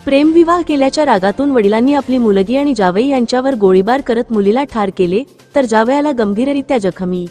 प्रेमविवाह केल्याच्या रागातून वडिलांनी आपली मुलगी आणि जावई यांच्यावर गोळीबार करत मुलीला ठार केले, तर जावयाला गंभीररित्या जखमी.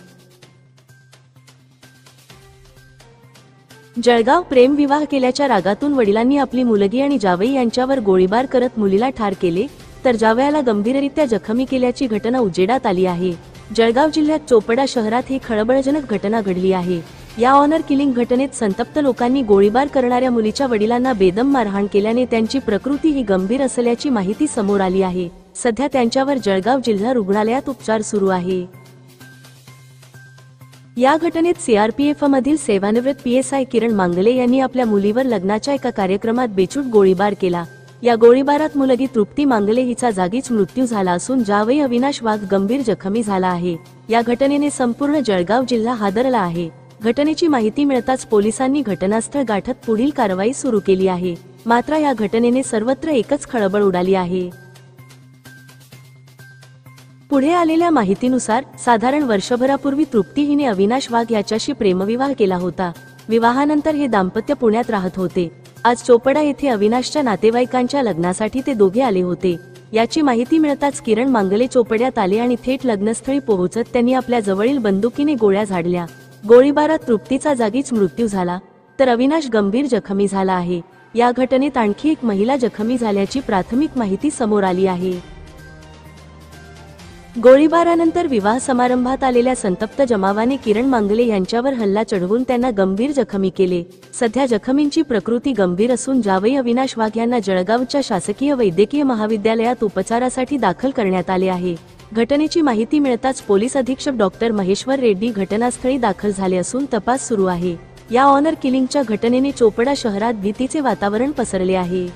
जळगाव. प्रेमविवाह केल्याच्या रागातून वडिलांनी आपली मुलगी आणि जावई यांच्यावर गोळीबार करत मुलीला ठार केले, तर जावयाला गंभीररित्या जखमी केल्याची घटना उजेडात आली आहे. जळगाव जिल्ह्यात चोपडा शहरात ही खळबळजनक घटना घडली आहे. या ऑनर किलिंग घटनेत संतप्त लोकांनी गोळीबार करणाऱ्या मुलीच्या वडिलांना बेदम मारहाण केल्याने त्यांची प्रकृती ही गंभीर असल्याची माहिती समोर आली आहे. सध्या त्यांच्यावर जळगाव जिल्हा रुग्णालयात उपचार सुरू आहे. या घटनेत सीआरपीएफमधील सेवानिवृत्त पीएसआय किरण मांगले यांनी आपल्या मुलीवर लग्नाच्या एका कार्यक्रमात बेछूट गोळीबार केला. या गोळीबारात मुलगी तृप्ती मांगले हिचा जागीच मृत्यू झाला असून जावई अविनाश वाघ गंभीर जखमी झाला आहे. या घटनेने संपूर्ण जळगाव जिल्हा हादरला आहे. घटनेची माहिती मिळताच पोलिसांनी घटनास्थळ गाठत पुढील कारवाई सुरू केली आहे. मात्र या घटनेने सर्वत्र एकच खळबळ उडाली आहे. पुढे आलेल्या माहितीनुसार साधारण वर्षभरापूर्वी तृप्ती हिने अविनाश वाघ याच्याशी प्रेमविवाह केला होता. विवाहानंतर हे दाम्पत्य पुण्यात राहत होते. आज चोपडा येथे अविनाशच्या नातेवाईकांच्या लग्नासाठी ते दोघे आले होते. याची माहिती मिळताच किरण मांगले चोपड्यात आले आणि थेट लग्नस्थळी पोहोचत त्यांनी आपल्या जवळील बंदुकीने गोळ्या झाडल्या. गोळीबारात तृप्तीचा जागीच मृत्यू झाला, तर अविनाश गंभीर जखमी झाला आहे. या घटनेत आणखी एक महिला जखमी झाल्याची प्राथमिक माहिती समोर आली आहे. गोळीबारानंतर विवाह समारंभात आलेल्या संतप्त जमावाने किरण मांगले यांच्यावर हल्ला चढवून त्यांना गंभीर जखमी केले. सध्या जखमींची प्रकृती गंभीर असून जावई अविनाश वाघ यांना जळगावच्या शासकीय वैद्यकीय महाविद्यालयात उपचारासाठी दाखल करण्यात आले आहे. घटनेची माहिती मिळताच पोलीस अधीक्षक डॉक्टर महेश्वर रेड्डी घटनास्थळी दाखल झाले असून तपास सुरू आहे. या ऑनर किलिंगच्या घटनेने चोपडा शहरात भीतीचे वातावरण पसरले आहे.